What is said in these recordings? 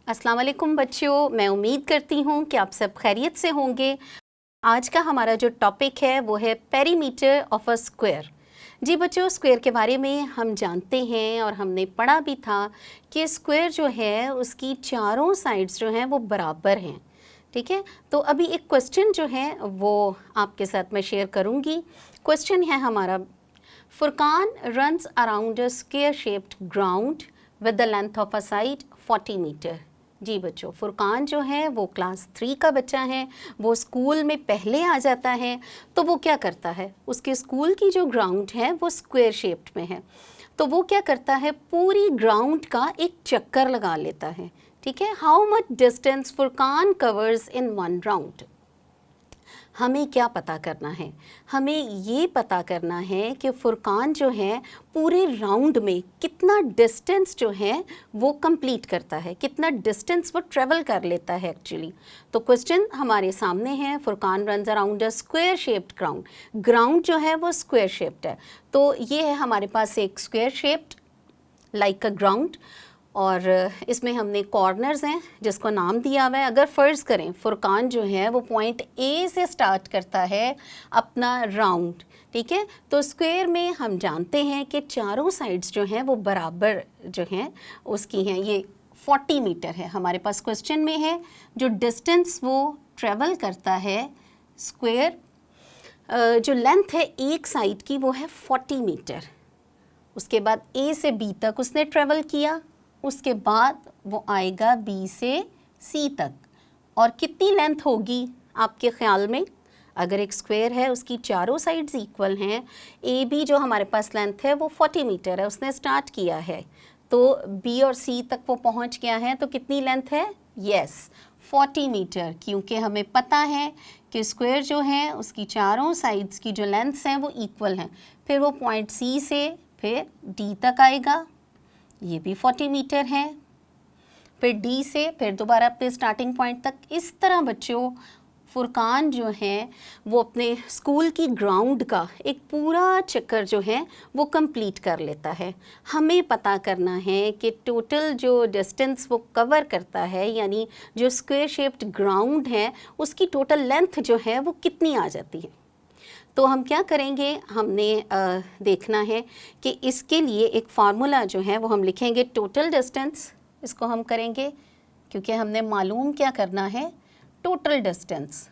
अस्सलाम वालेकुम बच्चों, मैं उम्मीद करती हूँ कि आप सब खैरियत से होंगे। आज का हमारा जो टॉपिक है वो है पेरीमीटर ऑफ अ स्क्वायर। जी बच्चों, स्क्वायर के बारे में हम जानते हैं और हमने पढ़ा भी था कि स्क्वायर जो है उसकी चारों साइड्स जो हैं वो बराबर हैं। ठीक है, तो अभी एक क्वेश्चन जो है वो आपके साथ मैं शेयर करूँगी। क्वेश्चन है हमारा, Furqan runs around a square shaped ground with the length of a side 40 meter. जी बच्चों, फुरकान जो है वो क्लास 3 का बच्चा है, वो स्कूल में पहले आ जाता है। तो वो क्या करता है, उसके स्कूल की जो ग्राउंड है वो स्क्वायर शेप्ड में है, तो वो क्या करता है, पूरी ग्राउंड का एक चक्कर लगा लेता है। ठीक है, how much distance Furqan covers in one round. हमें क्या पता करना है, हमें ये पता करना है कि फुरकान जो है पूरे राउंड में कितना डिस्टेंस जो है वो कंप्लीट करता है, कितना डिस्टेंस वो ट्रेवल कर लेता है एक्चुअली। तो क्वेश्चन हमारे सामने है, Furqan runs around a square shaped ground. Ground जो है वो स्क्वायर शेप्ड है, तो ये है हमारे पास एक स्क्वायर शेप्ड लाइक अ ग्राउंड, और इसमें हमने कॉर्नर्स हैं जिसको नाम दिया हुआ है। अगर फ़र्ज़ करें फुरकान जो है वो पॉइंट ए से स्टार्ट करता है अपना राउंड, ठीक है, तो स्क्वायर में हम जानते हैं कि चारों साइड्स जो हैं वो बराबर जो हैं उसकी हैं। ये 40 मीटर है हमारे पास क्वेश्चन में है, जो डिस्टेंस वो ट्रेवल करता है स्क्वायर, जो लेंथ है एक साइड की वो है 40 मीटर। उसके बाद ए से बी तक उसने ट्रेवल किया, उसके बाद वो आएगा बी से सी तक। और कितनी लेंथ होगी आपके ख़्याल में, अगर एक स्क्वायर है उसकी चारों साइड्स इक्वल हैं, ए बी जो हमारे पास लेंथ है वो 40 मीटर है, उसने स्टार्ट किया है, तो बी और सी तक वो पहुंच गया है, तो कितनी लेंथ है, यस 40 मीटर, क्योंकि हमें पता है कि स्क्वायर जो है उसकी चारों साइड्स की जो लेंथ्स हैं वो इक्वल हैं। फिर वो पॉइंट सी से फिर डी तक आएगा, ये भी 40 मीटर है, फिर डी से फिर दोबारा अपने स्टार्टिंग पॉइंट तक। इस तरह बच्चों फुरकान जो है वो अपने स्कूल की ग्राउंड का एक पूरा चक्कर जो है वो कंप्लीट कर लेता है। हमें पता करना है कि टोटल जो डिस्टेंस वो कवर करता है, यानी जो स्क्वायर शेप्ड ग्राउंड है उसकी टोटल लेंथ जो है वो कितनी आ जाती है। तो हम क्या करेंगे, हमने देखना है कि इसके लिए एक फार्मूला जो है वो हम लिखेंगे टोटल डिस्टेंस, इसको हम करेंगे क्योंकि हमने मालूम क्या करना है, total distance.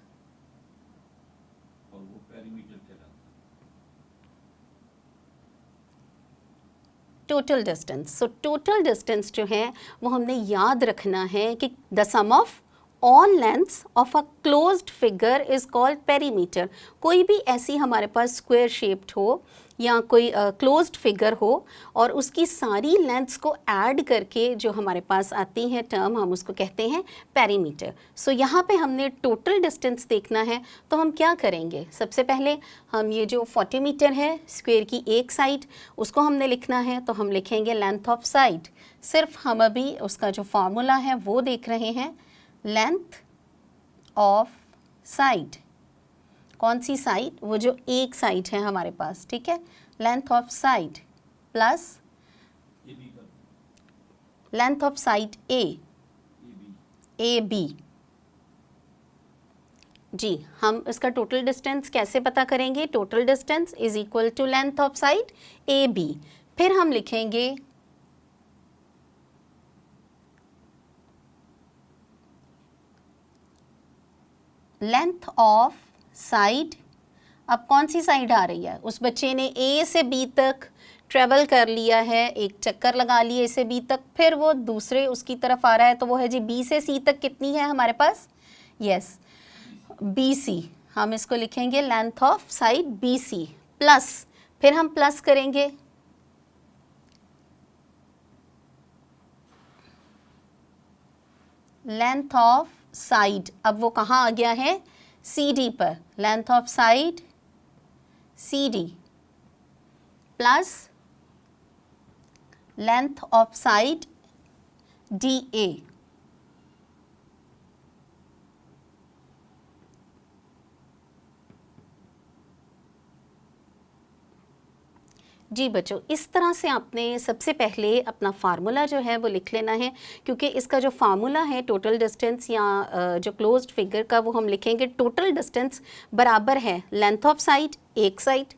Total distance, so total distance जो है वो हमने याद रखना है कि the sum of all lengths of a closed figure is called perimeter. कोई भी ऐसी हमारे पास स्क्वायर शेप्ड हो या कोई क्लोज्ड फिगर हो और उसकी सारी लेंथ्स को ऐड करके जो हमारे पास आती है टर्म, हम उसको कहते हैं पेरीमीटर। सो यहाँ पे हमने टोटल डिस्टेंस देखना है, तो हम क्या करेंगे, सबसे पहले हम ये जो 40 मीटर है स्क्वायर की एक साइड उसको हमने लिखना है, तो हम लिखेंगे लेंथ ऑफ साइड। सिर्फ हम अभी उसका जो फार्मूला है वो देख रहे हैं, लेंथ ऑफ साइड, कौन सी साइड, वो जो एक साइड है हमारे पास, ठीक है, length of side plus length of side A B. जी, हम इसका टोटल डिस्टेंस कैसे पता करेंगे, total distance is equal to length of side A B. फिर हम लिखेंगे लेंथ ऑफ साइड, अब कौन सी साइड आ रही है, उस बच्चे ने ए से बी तक ट्रेवल कर लिया है, एक चक्कर लगा लिया ए से बी तक, फिर वो दूसरे उसकी तरफ आ रहा है, तो वो है जी बी से सी तक कितनी है हमारे पास, यस बी सी। हम इसको लिखेंगे length of side B C plus, फिर हम प्लस करेंगे लेंथ ऑफ साइड, अब वो कहाँ आ गया है, सी डी पर, length of side C D plus length of side D A. जी बच्चों, इस तरह से आपने सबसे पहले अपना फार्मूला जो है वो लिख लेना है, क्योंकि इसका जो फार्मूला है टोटल डिस्टेंस या जो क्लोज्ड फिगर का, वो हम लिखेंगे टोटल डिस्टेंस बराबर है लेंथ ऑफ साइड एक side,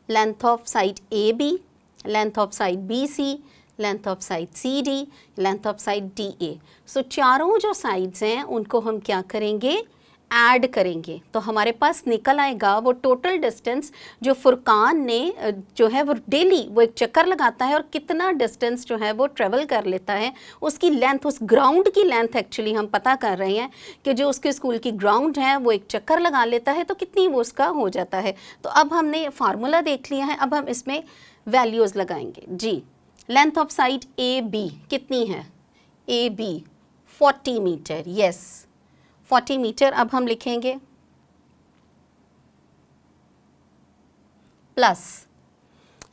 length of side A B, length of side B C, length of side C D, length of side D A. So चारों जो साइड्स हैं उनको हम क्या करेंगे, ऐड करेंगे, तो हमारे पास निकल आएगा वो टोटल डिस्टेंस जो फुरकान ने जो है वो डेली वो एक चक्कर लगाता है और कितना डिस्टेंस जो है वो ट्रेवल कर लेता है, उसकी लेंथ, उस ग्राउंड की लेंथ एक्चुअली हम पता कर रहे हैं कि जो उसके स्कूल की ग्राउंड है वो एक चक्कर लगा लेता है तो कितनी वो उसका हो जाता है। तो अब हमने फार्मूला देख लिया है, अब हम इसमें वैल्यूज़ लगाएंगे। जी, length of side A B कितनी है, A B 40 meter, yes 40 meter. अब हम लिखेंगे plus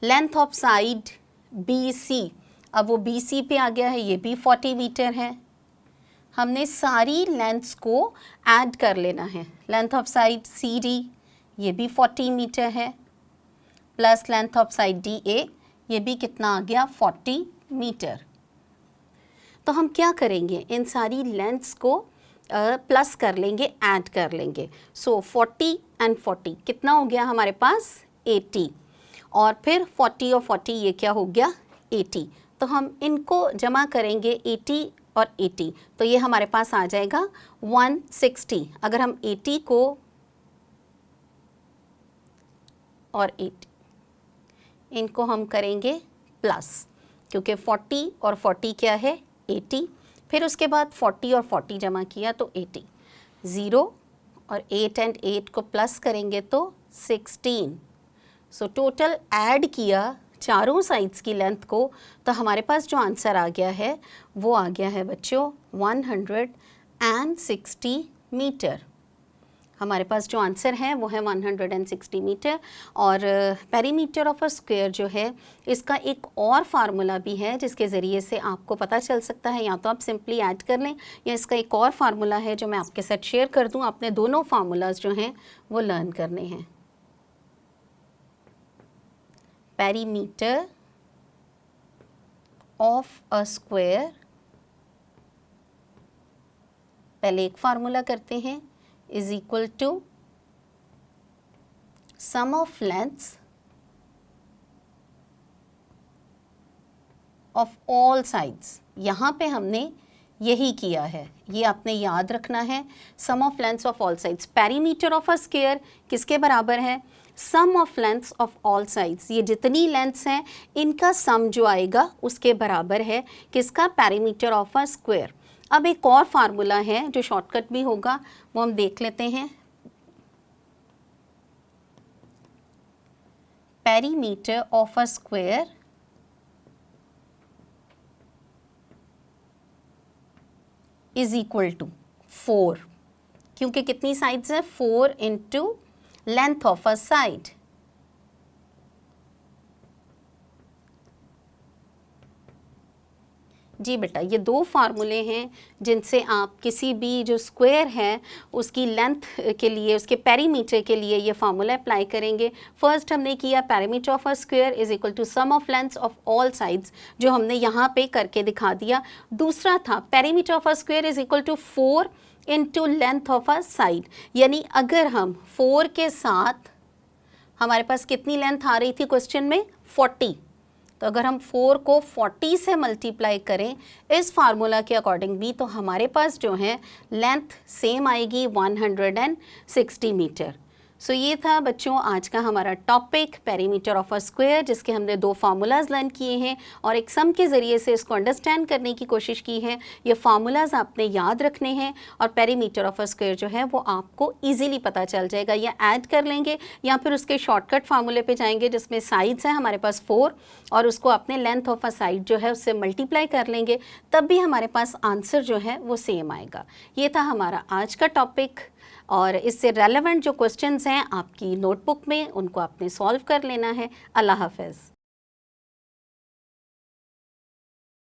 length of side B C, अब वो बी सी पे आ गया है, ये भी 40 मीटर है। हमने सारी लेंथ्स को ऐड कर लेना है, length of side C D ये भी 40 मीटर है, plus length of side D A ये भी कितना आ गया 40 मीटर। तो हम क्या करेंगे, इन सारी लेंथ्स को प्लस कर लेंगे, ऐड कर लेंगे। सो 40 एंड 40 कितना हो गया हमारे पास 80, और फिर 40 और 40 ये क्या हो गया 80। तो हम इनको जमा करेंगे 80 और 80, तो ये हमारे पास आ जाएगा 160। अगर हम 80 को और 80 इनको हम करेंगे प्लस, क्योंकि 40 और 40 क्या है 80, फिर उसके बाद 40 और 40 जमा किया तो 80, 0 और 8 एंड 8 को प्लस करेंगे तो 16। सो टोटल ऐड किया चारों साइड्स की लेंथ को, तो हमारे पास जो आंसर आ गया है वो आ गया है बच्चों 160 मीटर। हमारे पास जो आंसर है वो है 160 मीटर। और पेरीमीटर ऑफ अ स्क्वायर जो है इसका एक और फार्मूला भी है जिसके ज़रिए से आपको पता चल सकता है, या तो आप सिंपली ऐड कर लें या इसका एक और फार्मूला है जो मैं आपके साथ शेयर कर दूं। आपने दोनों फार्मूलाज जो हैं वो लर्न करने हैं। पेरीमीटर ऑफ अ स्क्वायर, पहले एक फार्मूला करते हैं, is equal to sum of lengths of all sides। यहाँ पे हमने यही किया है, ये आपने याद रखना है, sum of lengths of all sides। perimeter of a square किसके बराबर है, sum of lengths of all sides। ये जितनी लेंथ्स हैं इनका सम जो आएगा उसके बराबर है किसका, perimeter of a square। अब एक और फार्मूला है जो शॉर्टकट भी होगा, वो हम देख लेते हैं। Perimeter of a square is equal to 4, क्योंकि कितनी साइड्स है 4 into length of a side. जी बेटा, ये दो फार्मूले हैं जिनसे आप किसी भी जो स्क्वायर है उसकी लेंथ के लिए, उसके पेरीमीटर के लिए ये फार्मूला अप्लाई करेंगे। फर्स्ट हमने किया perimeter of a square is equal to sum of lengths of all sides, जो हमने यहाँ पे करके दिखा दिया। दूसरा था perimeter of a square is equal to 4 into length of a side, यानी अगर हम 4 के साथ हमारे पास कितनी लेंथ आ रही थी क्वेश्चन में 40, तो अगर हम 4 को 40 से मल्टीप्लाई करें इस फार्मूला के अकॉर्डिंग भी, तो हमारे पास जो है लेंथ सेम आएगी 160 मीटर। सो ये था बच्चों आज का हमारा topic perimeter of a square, जिसके हमने दो फार्मूलाज लर्न किए हैं और एक सम के ज़रिए से इसको अंडरस्टैंड करने की कोशिश की है। ये फार्मूलाज आपने याद रखने हैं और पेरीमीटर ऑफ अ स्क्वायर जो है वो आपको इजीली पता चल जाएगा, या ऐड कर लेंगे या फिर उसके शॉर्टकट फार्मूले पे जाएंगे जिसमें साइड्स हैं हमारे पास 4 और उसको अपने लेंथ ऑफ अ साइड जो है उससे मल्टीप्लाई कर लेंगे, तब भी हमारे पास आंसर जो है वो सेम आएगा। ये था हमारा आज का टॉपिक और इससे रेलेवेंट जो क्वेश्चंस हैं आपकी नोटबुक में उनको आपने सॉल्व कर लेना है। अल्लाह हाफ़िज़।